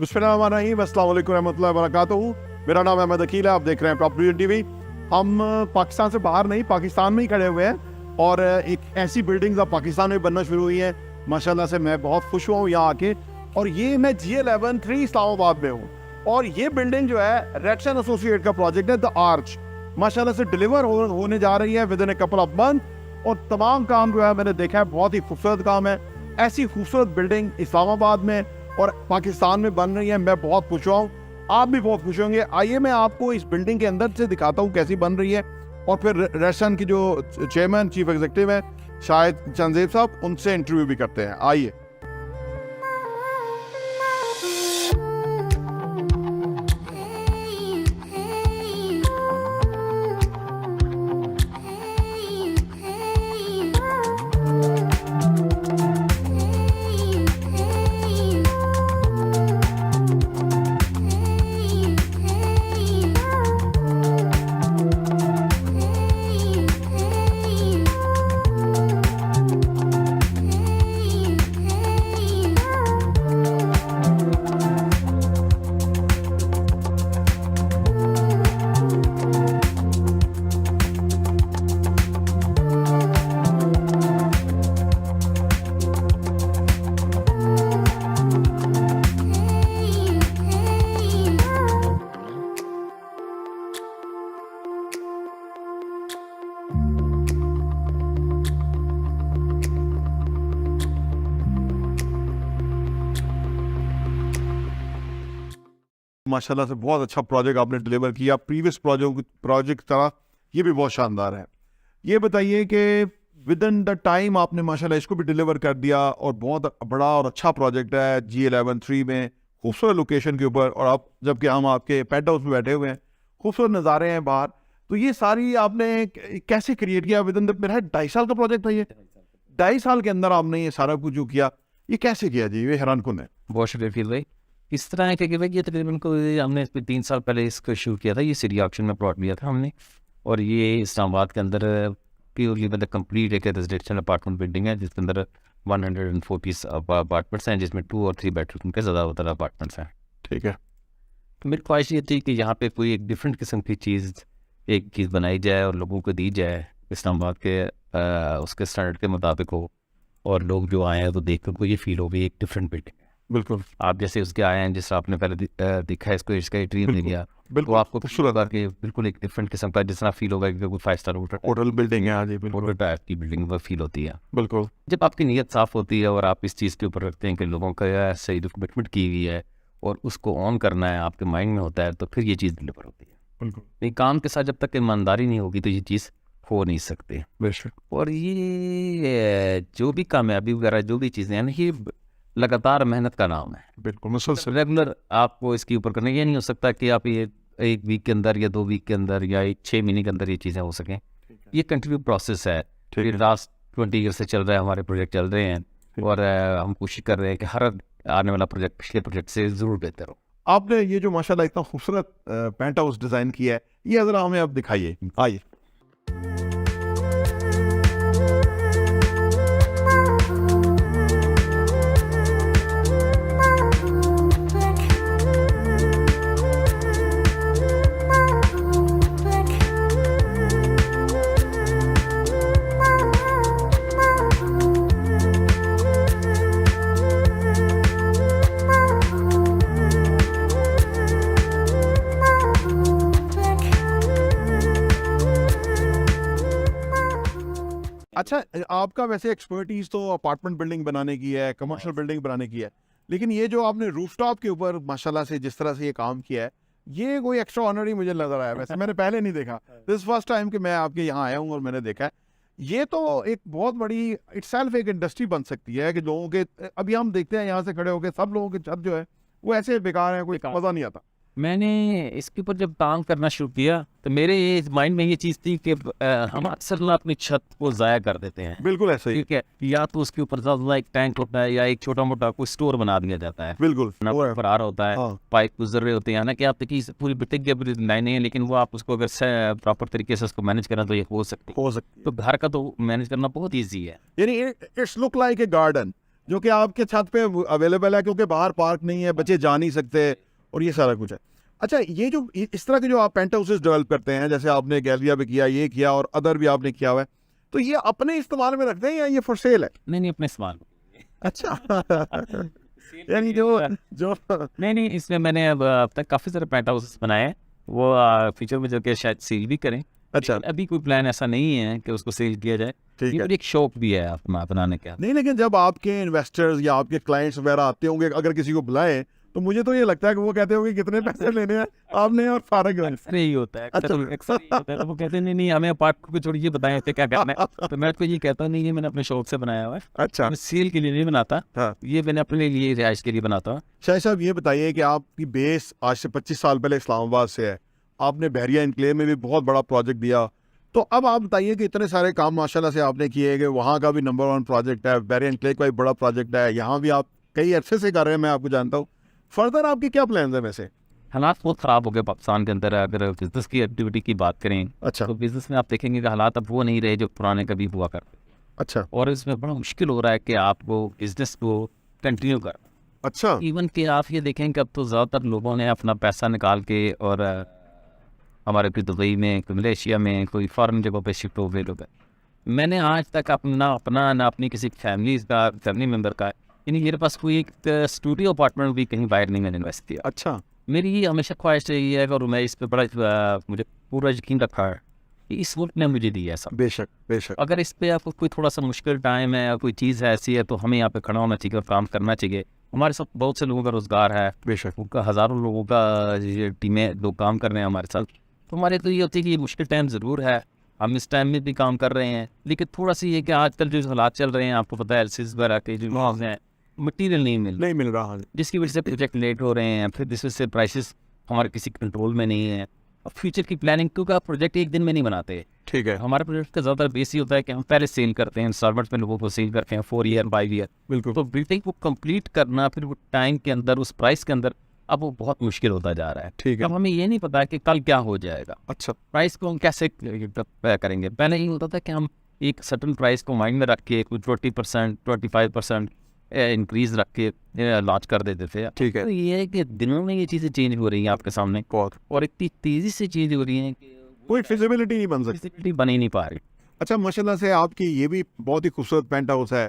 बिस्मिल्लाहिर्रहमानिर्रहीम, अस्सलाम वालेकुम रहमतुल्लाहि व बरकातुहू। मेरा नाम अहमद अकील है, आप देख रहे हैं प्रॉपर्टी टीवी। हम पाकिस्तान से बाहर नहीं, पाकिस्तान में ही खड़े हुए हैं और एक ऐसी बिल्डिंग्स अब पाकिस्तान में बनना शुरू हुई हैं माशाल्लाह से। मैं बहुत खुश हुआ हूँ यहाँ आके। और ये मैं G11 3 इस्लामाबाद में हूँ और ये बिल्डिंग जो है रेडसन एसोसिएट का प्रोजेक्ट है, द आर्च। माशाल्लाह से डिलीवर होने जा रही है with in a couple of month और तमाम काम जो है मैंने देखा है, बहुत ही खूबसूरत काम है। ऐसी खूबसूरत बिल्डिंग इस्लामाबाद में और पाकिस्तान में बन रही है, मैं बहुत खुश हूँ, आप भी बहुत खुश होंगे। आइए मैं आपको इस बिल्डिंग के अंदर से दिखाता हूँ कैसी बन रही है और फिर रेडसन की जो चेयरमैन चीफ एग्जीक्यूटिव है शायद चंदेब साहब, उनसे इंटरव्यू भी करते हैं। आइए। माशाल्लाह से बहुत अच्छा प्रोजेक्ट आपने डिलीवर किया। प्रीवियस प्रोजेक्ट तरह ये भी बहुत शानदार है। ये बताइए कि विद इन द टाइम आपने माशाल्लाह इसको भी डिलीवर कर दिया और बहुत बड़ा और अच्छा प्रोजेक्ट है G11 3 में, खूबसूरत लोकेशन के ऊपर। और आप जबकि हम आपके पेंट हाउस में बैठे हुए हैं, खूबसूरत नज़ारे हैं बाहर। तो ये सारी आपने कैसे क्रिएट किया विद इन द, मेरा 2.5 साल का प्रोजेक्ट था ये, 2.5 साल के अंदर आपने ये सारा कुछ जो किया, ये कैसे किया जी? ये हैरान कुन है। बहुत शुक्रिया फील भाई। इस तरह है कि भाई ये तकरीबन को हमने 3 साल पहले इसको शुरू किया था। ये सिटी ऑक्शन में प्लॉट लिया था हमने और ये इस्लामाबाद के अंदर प्योरली मतलब कंप्लीट एक रेजिडेंशियल अपार्टमेंट बिल्डिंग है जिसके अंदर 140 अपार्टमेंट्स हैं, जिसमें 2 और 3 बेडरूम के ज़्यादातर अपार्टमेंट्स हैं। ठीक है। तो मेरी ख्वाहिश ये थी कि यहाँ पे कोई एक डिफरेंट किस्म की एक चीज़ बनाई जाए और लोगों को दी जाए, इस्लामाबाद के उसके स्टैंडर्ड के मुताबिक हो, और लोग जो आए हैं तो देख कर को ये फील हो गई एक डिफरेंट बिल्डिंग। बिल्कुल आप जैसे उसके आए हैं, जिस आपने पहले दिखा है इसको, इसका ड्रीम दे दिया, बिल्कुल तो आपको खूबसूरत करके बिल्कुल एक डिफरेंट किस्म का जिस तरह फील होगा कि कोई 5 स्टार होटल बिल्डिंग है। हाँ जी, बिल्कुल होटल टाइप की बिल्डिंग वो फील होती है। बिल्कुल। जब आपकी नीयत साफ़ होती है और आप इस चीज़ के ऊपर रखते हैं कि लोगों का सही कमिटमेंट की हुई है और उसको ऑन करना है आपके माइंड में होता है, तो फिर ये चीज़ डिलीवर होती है। बिल्कुल। नहीं, काम के साथ जब तक ईमानदारी नहीं होगी तो ये चीज़ हो नहीं सकती। बेशक। और ये जो भी कामयाबी वगैरह जो भी चीज़ें हैं ना, ये लगातार मेहनत का नाम है। बिल्कुल मुसलसल। रेगुलर आपको इसके ऊपर करना, ये नहीं हो सकता कि आप ये 1 वीक के अंदर या 2 वीक के अंदर या 6 महीने के अंदर ये चीज़ें हो सकें। ये कंटिन्यू प्रोसेस है। ठीक ये है। लास्ट 20 ईयर से चल रहा है, हमारे प्रोजेक्ट चल रहे हैं और हम कोशिश कर रहे हैं कि हर आने वाला प्रोजेक्ट पिछले प्रोजेक्ट से ज़रूर बेहतर हो। आपने ये जो माशाल्लाह इतना खूबसूरत पेंट हाउस डिजाइन किया है, ये जरा हमें अब दिखाइए। आइए। अच्छा, आपका वैसे एक्सपर्टीज तो अपार्टमेंट बिल्डिंग बनाने की है, कमर्शियल बिल्डिंग बनाने की है, लेकिन ये जो आपने रूफटॉप के ऊपर माशाल्लाह से जिस तरह से ये काम किया है, ये कोई एक्स्ट्रा ऑर्डिनरी मुझे नजर आया। वैसे मैंने पहले नहीं देखा, दिस फर्स्ट टाइम कि मैं आपके यहाँ आया हूँ और मैंने देखा है। ये तो एक बहुत बड़ी इटसेल्फ एक इंडस्ट्री बन सकती है कि लोगों के, अभी हम देखते हैं यहाँ से खड़े होकर सब लोगों के छत जो है वो ऐसे बेकार है, कोई मजा नहीं आता। मैंने इसके ऊपर जब काम करना शुरू किया तो मेरे ये माइंड में ये चीज़ थी कि हम अक्सर ना अपनी छत को ज़ाया कर देते हैं। बिल्कुल ऐसे ही। ठीक है, या तो उसके ऊपर ज़्यादा एक टैंक होता है या एक छोटा मोटा कोई स्टोर बना दिया जाता है। बिल्कुल ना ऊपर आ रहा होता है, हाँ। पाइप गुजर रहे होते हैं ना, कि आप देखिए पूरी बिल्डिंग की पूरी लाइन है, लेकिन वो आप उसको अगर प्रॉपर तरीके से उसको मैनेज करना तो ये हो सकती है। हो सकती है। तो घर का तो मैनेज करना बहुत ईजी है। यानी it's look like a garden, जो कि आपके छत पे अवेलेबल है, क्योंकि बाहर पार्क नहीं है, बच्चे जा नहीं सकते, और ये सारा कुछ है। अच्छा, ये जो इस तरह के जो आप पेंट हाउसेस डेवलप करते हैं, जैसे आपने गैलरिया पे किया, ये किया, और अदर भी आपने किया हुआ है, तो ये अपने इस्तेमाल में रखते हैं या ये फॉर सेल है? नहीं अपने इस्तेमाल। अच्छा यानी जो नहीं इसमें मैंने अब तक काफ़ी सारे पेंट हाउसेस बनाए हैं, वो फ्यूचर में जाके शायद सेल भी करें। अच्छा, लेकिन अभी कोई प्लान ऐसा नहीं है कि उसको सेल किया जाए। ठीक ये है। मेरी एक शौक भी है अपना बनाने का। नहीं, लेकिन जब आपके इन्वेस्टर्स या आपके क्लाइंट्स वगैरह आते होंगे, अगर किसी को बुलाएं, तो मुझे तो ये लगता है कि वो कहते होंगे कितने पैसे लेने हैं आपने, और फारग है। अक्सर यही होता है, अच्छा। अक्सर यही होता है। तो वो कहते हैं नहीं हमें पार्ट को छोड़िए, बताएं इसे क्या करना है। तो मैं उसको ये कहता हूँ नहीं, ये मैंने अपने शौक से बनाया हुआ है, अच्छा, मैं सेल के लिए नहीं बनाता, हाँ। ये मैंने अपने लिए रिहाइश के लिए बनाता हूँ। शाहिद साहब, ये बताइए कि आपकी बेस आज से 25 साल पहले इस्लामाबाद से है, आपने बहरिया एनक्लेव में भी बहुत बड़ा प्रोजेक्ट दिया, तो अब आप बताइए कि इतने सारे काम माशाल्लाह से आपने किए कि वहाँ का भी नंबर 1 प्रोजेक्ट है, बहरिया एनक्लेव का भी बड़ा प्रोजेक्ट है, यहाँ भी आप कई अरसे से कर रहे हैं, मैं आपको जानता हूँ। फर्दर आपके क्या प्लान है वैसे? हालात बहुत ख़राब हो गए पाकिस्तान के अंदर। अगर बिज़नेस की एक्टिविटी की बात करें, अच्छा, तो बिज़नेस में आप देखेंगे कि हालात अब वो नहीं रहे जो पुराने कभी हुआ करते। अच्छा, और इसमें बड़ा मुश्किल हो रहा है कि आप वो बिज़नेस को कंटिन्यू कर। अच्छा, इवन कि आप ये देखें कि अब तो ज़्यादातर लोगों ने अपना पैसा निकाल के और हमारे कोई दुबई में, कोई मलेशिया में, कोई फॉरेन जगहों पे शिफ्ट हो गए लोग हैं। मैंने आज तक अपना ना अपनी किसी फैमिली मेम्बर का, यानी मेरे पास कोई एक स्टूडियो अपार्टमेंट भी कहीं बाहर नहीं मैंने इन्वेस्ट किया। अच्छा, मेरी ये हमेशा ख्वाहिश रही है, और मैं इस पे बड़ा मुझे पूरा यकीन रखा है कि इस वक्त ने मुझे दी है सब। बेशक, बेशक, अगर इस पे आपको कोई थोड़ा सा मुश्किल टाइम है या कोई चीज़ ऐसी है, तो हमें यहाँ पे खड़ा होना चाहिए और काम करना चाहिए। हमारे साथ बहुत से लोगों का रोज़गार है, बेशक, उनका हज़ारों लोगों का ये टीमें लोग काम कर रहे हैं हमारे साथ। तो हमारे तो ये होती है कि ये मुश्किल टाइम ज़रूर है, हम इस टाइम में भी काम कर रहे हैं, लेकिन थोड़ा सा ये कि आजकल जो हालात चल रहे हैं, आपको पता है एलसीज वगैरह के जो लॉज हैं, मटीरियल नहीं मिल रहा है। जिसकी वजह से प्रोजेक्ट लेट हो रहे हैं, फिर जिस वजह से प्राइसेस हमारे किसी कंट्रोल में नहीं है। और फ्यूचर की प्लानिंग, क्योंकि आप प्रोजेक्ट एक दिन में नहीं बनाते। ठीक है, हमारे प्रोजेक्ट का ज़्यादातर बेस ही होता है कि हम पहले सेल करते हैं, इंस्टॉलमेंट में लोगों को सेल करते हैं 4 ईयर 5 ईयर। बिल्कुल। तो बिल्डिंग को कंप्लीट करना फिर वो टाइम के अंदर, उस प्राइस के अंदर, अब वो बहुत मुश्किल होता जा रहा है। ठीक है। अब हमें ये नहीं पता कि कल क्या हो जाएगा। अच्छा, प्राइस को हम कैसे करेंगे। पहले ये होता था कि हम एक सर्टन प्राइस को माइंड में रख के कुछ 20% 25% इंक्रीज रख के लॉन्च कर देते थे। ठीक है। तो ये है कि दिनों में ये चीज़ें चेंज हो रही हैं आपके सामने, बहुत, और इतनी तेज़ी से चेंज हो रही हैं कि कोई फिजिबिलिटी नहीं बन सकती। फिजिबिलिटी बन ही नहीं पा रही। अच्छा, माशाल्लाह से आपकी ये भी बहुत ही खूबसूरत पेंट हाउस है,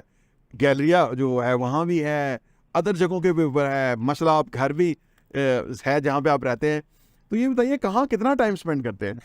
गैलरिया जो है वहाँ भी है, अदर जगहों के भी ऊपर है, माशाल्लाह आप घर भी है जहाँ पे आप रहते हैं। तो ये बताइए कहाँ कितना टाइम स्पेंड करते हैं?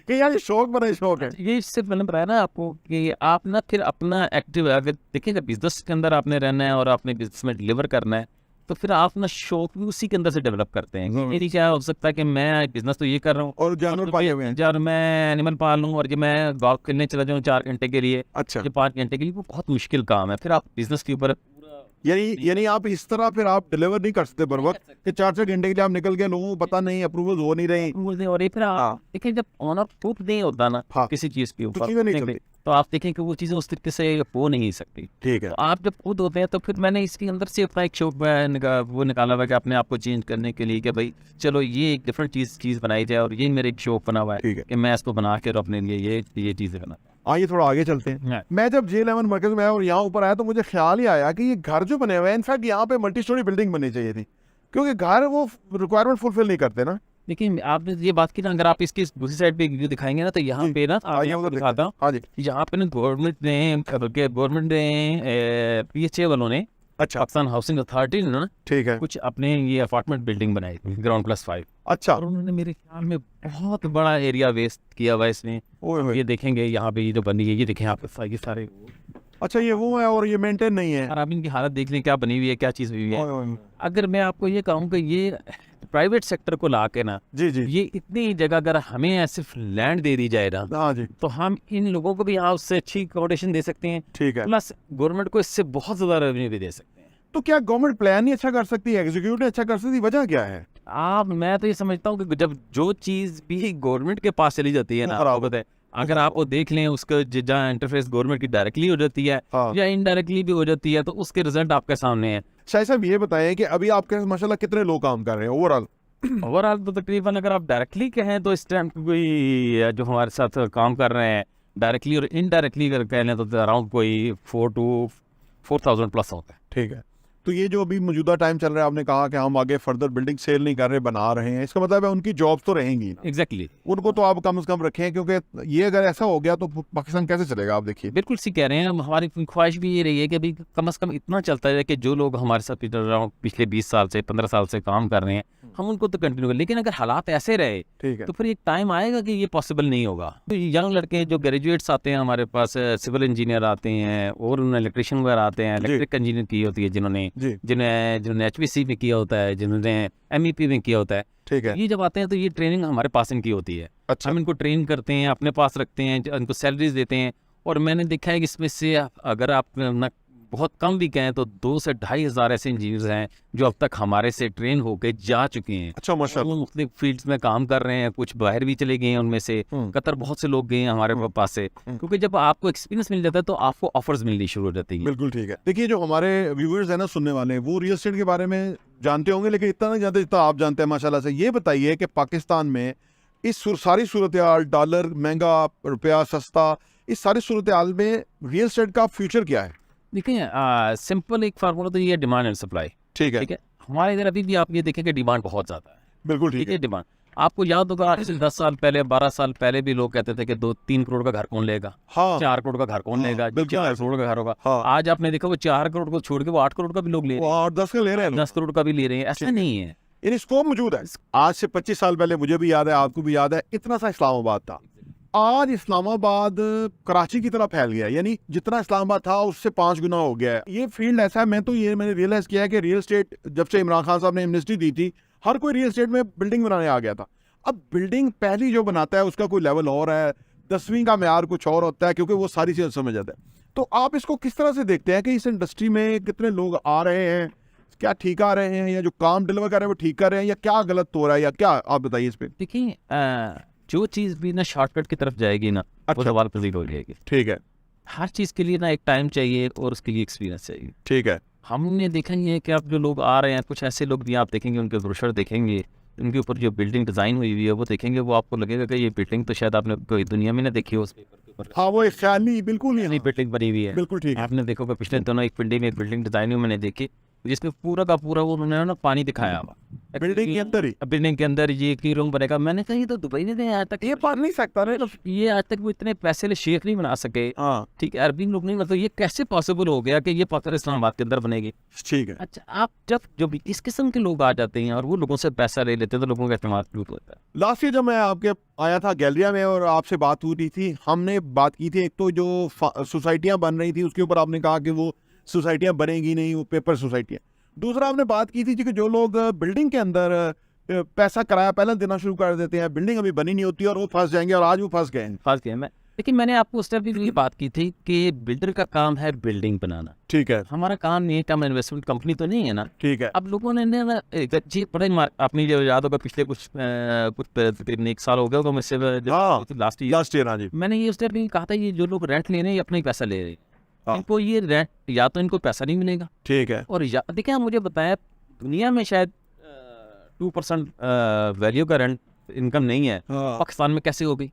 कि यार ये शौक बड़ा शौक है। ये इससे मैंने बताया ना आपको कि आप ना फिर अपना एक्टिव, अगर देखिएगा बिजनेस के अंदर आपने रहना है और आपने बिजनेस में डिलीवर करना है, तो फिर आप ना शौक भी उसी के अंदर से डेवलप करते हैं। मेरी क्या हो सकता है कि मैं बिजनेस तो ये कर रहा हूँ और जानवर पाले हुए हैं। यार, मैं एनिमल पाल लूँ और ये मैं गॉल्फ खेलने चला जाऊँ 4 घंटे के लिए, अच्छा, ये 5 घंटे के लिए, वो बहुत मुश्किल काम है। फिर आप बिजनेस के ऊपर यानी आप इस तरह फिर आप डिलीवर नहीं कर सकते बर वक्त कि 4-4 घंटे के लिए आप निकल गए, लोगों को पता नहीं, अप्रूवल हो नहीं रही। और ये फिर आप देखिए जब ऑनर प्रूफ नहीं होता ना हाँ। किसी चीज़ के तो चीज़ें नहीं ऊपर, चलती। तो आप देखें कि वो चीज़ें उस तरीके से हो नहीं सकती। ठीक है। तो आप जब खुद होते हैं, तो फिर मैंने इसके अंदर से अपना एक शौक वो निकाला हुआ कि अपने आप को चेंज करने के लिए, कि भाई चलो ये एक डिफरेंट चीज़ बनाई जाए, और ये मेरे एक शौक बना हुआ ठीक है है। कि मैं इसको बना के और अपने लिए ये चीज़ें बना। आइए थोड़ा आगे चलते हैं। हाँ। मैं जब J11 मरकज में आया और यहाँ ऊपर आया, तो मुझे ख्याल ही आया कि ये घर जो बने हुए हैं, इनफैक्ट यहाँ पे मल्टी स्टोरी बिल्डिंग बननी चाहिए थी, क्योंकि घर वो रिक्वायरमेंट फुलफिल नहीं करते ना। लेकिन आपने ये बात की ना, अगर आप इसकी दूसरी साइड पे व्यू दिखाएंगे ना, तो यहाँ पे ना आइए उधर दिखाता हूँ, हाँ जी। यहाँ पे ना गवर्नमेंट ने PHA वालों ने, अच्छा, पाकिस्तान हाउसिंग अथॉरिटी ने ना ठीक है। कुछ अपने ये अपार्टमेंट बिल्डिंग बनाई थी ग्राउंड +5, अच्छा, और उन्होंने मेरे ख्याल में बहुत बड़ा एरिया वेस्ट किया हुआ है इसमें। ओए होए। ये देखेंगे यहाँ पे ये जो बनी है, ये देखें आप ये सारे, अच्छा, ये वो है और ये मेंटेन नहीं है। और आप इनकी हालत देख लें क्या बनी हुई है, क्या चीज़ हुई है। ओए होए। अगर मैं आपको ये कहूँ कि ये प्राइवेट सेक्टर को ला के ना, जी जी। ये इतनी जगह अगर हमें सिर्फ लैंड दे दी जाए ना, हाँ जी, तो हम इन लोगों को भी यहाँ उससे अच्छी अकोमोडेशन दे सकते हैं, ठीक है। प्लस गवर्नमेंट को इससे बहुत ज़्यादा रेवेन्यू भी दे सकते हैं। तो क्या गवर्नमेंट प्लान ही अच्छा कर सकती है, एग्जीक्यूटिव अच्छा कर सकती है? वजह क्या है? मैं तो ये समझता हूँ कि जब जो चीज़ भी गवर्नमेंट के पास चली जाती है ना, खराब आपको पता है, अगर आप वो देख लें, उसका जहाँ इंटरफेस गवर्नमेंट की डायरेक्टली हो जाती है हाँ। या इनडायरेक्टली भी हो जाती है, तो उसके रिजल्ट आपके सामने है। शायद साहब ये बताएं कि अभी आपके पास माशाल्लाह कितने लोग काम कर रहे हैं ओवरऑल? ओवरऑल तो तकरीबन अगर आप डायरेक्टली कहें तो इस टाइम कोई जो हमारे साथ काम कर रहे हैं डायरेक्टली और इनडायरेक्टली अगर कह लें, तो अराउंड कोई 4 to 4000 प्लस होता है। ठीक है, तो ये जो अभी मौजूदा टाइम चल रहा है, आपने कहा कि हम आगे फर्दर बिल्डिंग सेल नहीं कर रहे, बना रहे हैं, इसका मतलब है उनकी जॉब्स तो रहेंगी ना। एग्जैक्टली उनको तो आप कम से कम रखें, क्योंकि ये अगर ऐसा हो गया तो पाकिस्तान कैसे चलेगा, आप देखिए। बिल्कुल सी कह रहे हैं हम। हमारी ख्वाहिश भी ये रही है कि अभी कम से कम इतना चलता है कि जो लोग हमारे साथ पिछले 20 साल से 15 साल से काम कर रहे हैं, हम उनको तो कंटिन्यू करें। लेकिन अगर हालात ऐसे रहे ठीक है, तो फिर एक टाइम आएगा कि ये पॉसिबल नहीं होगा। तो यंग लड़के जो ग्रेजुएट्स आते हैं हमारे पास, सिविल इंजीनियर आते हैं और उन्होंने इलेक्ट्रिशियन वगैरह आते हैं, इलेक्ट्रिक इंजीनियर की होती है जिन्होंने जी, जिन्होंने HPC में किया होता है, जिन्होंने MEP में किया होता है। ठीक है, ये जब आते हैं तो ये ट्रेनिंग हमारे पास इनकी होती है। अच्छा, हम इनको ट्रेन करते हैं, अपने पास रखते हैं, इनको सैलरीज देते हैं। और मैंने देखा है कि इसमें से अगर आप ना बहुत कम भी कहें तो 2 से 2,500 ऐसे इंजीनियर्स हैं जो अब तक हमारे से ट्रेन होकर जा चुके हैं। अच्छा, माशाल्लाह, वो मुख्तलिफ फील्ड्स में काम कर रहे हैं, कुछ बाहर भी चले गए हैं उनमें से। कतर बहुत से लोग गए हैं हमारे पास से, क्योंकि जब आपको एक्सपीरियंस मिल जाता है तो आपको ऑफर्स मिलनी शुरू हो जाती है। बिल्कुल ठीक है। देखिए, जो हमारे व्यूअर्स हैं ना, सुनने वाले, वो रियल एस्टेट के बारे में जानते होंगे, लेकिन इतना नहीं जानते जितना आप जानते हैं माशाल्लाह से। ये बताइए कि पाकिस्तान में इस सारी सूरत हाल, डॉलर महंगा, रुपया सस्ता, इस सारी सूरत हाल में रियल एस्टेट का फ्यूचर क्या है? देखिए, सिंपल एक फार्मूला तो ये डिमांड एंड सप्लाई। ठीक है, ठीक है, हमारे इधर अभी भी आप ये देखें कि डिमांड बहुत ज़्यादा है। बिल्कुल ठीक ठीक है, है, डिमांड आपको याद होगा आज से 10 साल पहले, 12 साल पहले भी लोग कहते थे कि 2-3 करोड़ का घर कौन लेगा, हाँ, 4 करोड़ का घर कौन हाँ, लेगा, बिल्कुल 4 करोड़ का घर होगा। हाँ, आज आपने देखा वो 4 करोड़ को छोड़ के वो 8 करोड़ का भी लोग ले रहे वो 8-10 का ले रहे हैं, हैं, 10 करोड़ का भी ले रहे हैं। ऐसा ठीक है। नहीं है। इन स्कोप मौजूद है। आज से 25 साल पहले, मुझे भी याद है, आपको भी याद है, इतना सा इस्लामाबाद था। आज इस्लामाबाद कराची की तरह फैल गया है, यानी जितना इस्लामाबाद था उससे 5 गुना हो गया है। ये फील्ड ऐसा है, मैंने रियलाइज किया है कि रियल एस्टेट जब से इमरान खान साहब ने एमनेस्टी दी थी, हर कोई रियल एस्टेट में बिल्डिंग बनाने आ गया था। अब बिल्डिंग पहली जो बनाता है उसका कोई लेवल और है, 10वीं का म्यार कुछ और होता है, क्योंकि वो सारी चीज़ें समझ जाता है। तो आप इसको किस तरह से देखते हैं कि इस इंडस्ट्री में कितने लोग आ रहे हैं, क्या ठीक आ रहे हैं, या जो काम डिलीवर कर रहे हैं वो ठीक कर रहे हैं, या क्या गलत हो रहा है, या क्या, आप बताइए इस पे। देखिए, जो चीज़ भी ना शॉर्टकट की तरफ जाएगी ना, वो अच्छा। सवाल पजीर हो जाएगी। ठीक है, हर चीज़ के लिए ना एक टाइम चाहिए और उसके लिए एक्सपीरियंस चाहिए। ठीक है, हमने देखा ही है कि अब जो लोग आ रहे हैं, कुछ ऐसे लोग भी आप देखेंगे, उनके ब्रोशर देखेंगे, उनके ऊपर जो बिल्डिंग डिज़ाइन हुई हुई है वो देखेंगे, वो आपको लगेगा कि ये बिल्डिंग तो शायद आपने कोई दुनिया में ना देखी हो। उस पेपर के ऊपर हाँ, वो एक ख्याली, बिल्कुल नहीं, नई बिल्डिंग बनी हुई है। बिल्कुल ठीक है, आपने देखो कि पिछले दिनों एक पिंडी में एक बिल्डिंग डिज़ाइन हुई मैंने देखी, जिसमें पूरा का पूरा वो उन्होंने ना पानी दिखाया हुआ बिल्डिंग के अंदर ही। बिल्डिंग के अंदर ये की रूम बनेगा। मैंने कहा ये तो दुबई ने आज तक ये बन नहीं सकता ना। ये आज तक वो इतने पैसे ले शेख नहीं बना सके। हाँ, ठीक है, अरबी लोग नहीं, मतलब ये कैसे पॉसिबल हो गया कि ये पाकिस्तान इस्लामाबाद के अंदर बनेगी। ठीक है, अच्छा, आप जब जो भी इस किस्म के लोग आ जाते हैं और वो लोगों से पैसा ले लेते हैं तो लोगों का इस्तेमाल टूट होता है। लास्ट ईयर जब मैं आपके आया था गैलरिया में और आपसे बात हुई थी, हमने बात की थी, एक तो जो सोसाइटियाँ बन रही थी उसके ऊपर आपने कहा कि वो सोसाइटियाँ बनेगी नहीं, वो पेपर सोसाइटियाँ। दूसरा आपने बात की थी कि जो लोग बिल्डिंग के अंदर पैसा किराया पहले देना शुरू कर देते हैं, बिल्डिंग अभी बनी नहीं होती और वो फंस जाएंगे, और आज वो फंस गए हैं। खास क्या है मैं, लेकिन मैंने आपको उस टाइम भी ये बात की थी कि बिल्डर का काम है बिल्डिंग बनाना, ठीक है, हमारा काम ये काम इन्वेस्टमेंट कंपनी तो नहीं है ना। ठीक है, अब लोगों ने ना जी बड़े आपने जो याद होगा पिछले कुछ तकरीबन 1 साल हो गया होगा मुझसे, हाँ, लास्ट लास्ट ईयर, हाँ जी, मैंने ये उस टाइम भी कहा था, ये जो लोग रेंट ले रहे हैं ये अपना ही पैसा ले रहे हैं, हाँ। इनको ये रेंट या तो इनको पैसा नहीं मिलेगा, ठीक है, और या देखिए आप मुझे बताया दुनिया में शायद 2% वैल्यू का रेंट इनकम नहीं है, हाँ, पाकिस्तान में कैसे हो गई?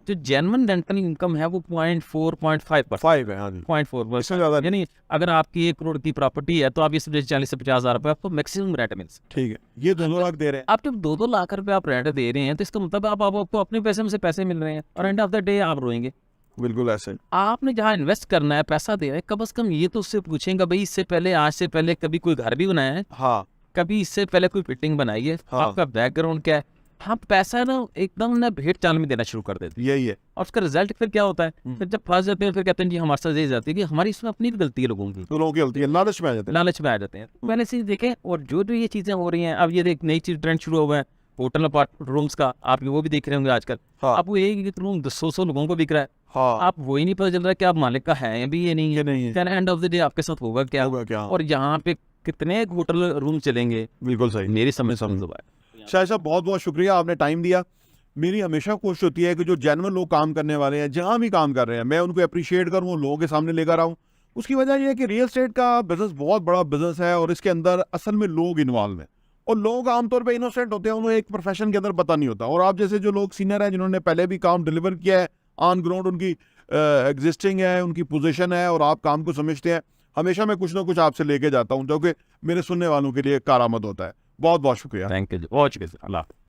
जो जेन्युइन रेंटल इनकम है वो 0.4-0.5%, 5 है, हाँ जी, 0.4, इससे ज़्यादा नहीं। यानी अगर आपकी 1 करोड़ की प्रॉपर्टी है तो आप इसमें 40 से 50 हज़ार रुपये आपको मैक्सिमम रेंट मिल सकता ठीक है, ये 2 लाख दे रहे हैं। है। आप जब 2-2 लाख रुपए आप रेंट दे रहे हैं तो इसका मतलब आपको अपने पैसे में से पैसे मिल रहे हैं, और एंड ऑफ द डे आप रोएंगे। बिल्कुल ऐसे, आपने जहाँ इन्वेस्ट करना है, पैसा दे रहे हैं, कम से कम ये तो उससे पूछेंगे भाई इससे पहले, आज से पहले कभी कोई घर भी बनाया है, हाँ, कभी इससे पहले कोई फिटिंग बनाई है, हाँ। आपका बैकग्राउंड क्या है। हाँ, पैसा ना एकदम ना भेंट चाल में देना शुरू कर देते हैं, यही है, और उसका रिजल्ट फिर क्या होता है, फिर जब फंस जाते हैं फिर कहते हैं जी हमारे साथ ये जाती है कि हमारी इसमें अपनी भी गलती है लोगों की, तो लोगों की गलती है, लालच में आ जाते हैं। लालच में आ जाते हैं। मैंने चीज़ देखे, और जो जो ये चीज़ें हो रही हैं, अब ये एक नई चीज़ ट्रेंड शुरू हुआ है होटल अपार्टमेंट रूम्स का, आप वो भी देख रहे होंगे आजकल। हाँ, अब वो एक रूम 200 लोगों को बिक रहा है, हाँ, आप वही नहीं पता चल रहा है कि आप मालिक का है भी ये नहीं ये नहीं है, है, एंड ऑफ द डे आपके साथ होगा क्या, होगा क्या? और यहाँ पे कितने होटल रूम चलेंगे, बिल्कुल सही। मेरी समझ समझ शायद साहब बहुत बहुत शुक्रिया, आपने टाइम दिया। मेरी हमेशा कोशिश होती है कि जो जेन्युइन लोग काम करने वाले हैं, जहाँ भी काम कर रहे हैं, मैं उनको अप्रिशिएट करूँ, वो लोगों के सामने लेकर आऊँ। उसकी वजह यह है कि रियल एस्टेट का बिजनेस बहुत बड़ा बिजनेस है, और इसके अंदर असल में लोग इन्वॉल्व हैं, और लोग आमतौर पे इनोसेंट होते हैं, उन्हें एक प्रोफेशन के अंदर पता नहीं होता। और आप जैसे जो लोग सीनियर हैं, जिन्होंने पहले भी काम डिलीवर किया है ऑन ग्राउंड, उनकी एग्जिस्टिंग है, उनकी पोजीशन है, और आप काम को समझते हैं, हमेशा मैं कुछ ना कुछ आपसे लेके जाता हूँ, जो कि मेरे सुनने वालों के लिए कारआमद होता है। बहुत बहुत शुक्रिया। थैंक यू, बहुत शुक्रिया, अल्लाह।